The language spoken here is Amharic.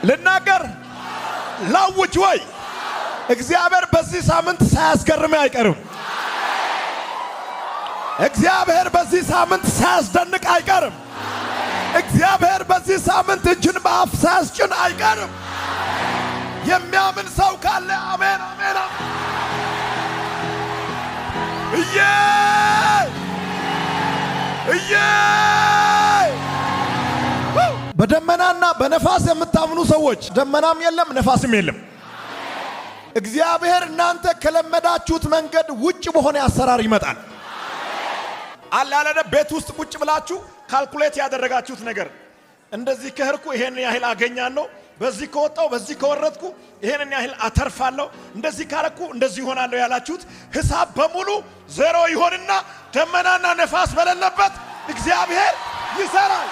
ልናገር ላውጅ ወይ እግዚአብሔር በዚህ ሳምንት ሳያስገርም አይቀርም። እግዚአብሔር በዚህ ሳምንት ሳያስደንቅ አይቀርም። እግዚአብሔር በዚህ ሳምንት እጅን በአፍ ሳያስጭን አይቀርም። የሚያምን ሰው ካለ አሜን አሜን። በደመናና በነፋስ የምታምኑ ሰዎች ደመናም የለም ነፋስም የለም። እግዚአብሔር እናንተ ከለመዳችሁት መንገድ ውጭ በሆነ አሰራር ይመጣል። አላላደ ቤት ውስጥ ቁጭ ብላችሁ ካልኩሌት ያደረጋችሁት ነገር እንደዚህ ከህርኩ ይሄን ያህል አገኛለሁ፣ በዚህ ከወጣው በዚህ ከወረድኩ ይሄን ያህል አተርፋለሁ፣ እንደዚህ ካረኩ እንደዚህ ይሆናል ያላችሁት ሂሳብ በሙሉ ዜሮ ይሆንና ደመናና ነፋስ በሌለበት እግዚአብሔር ይሰራል።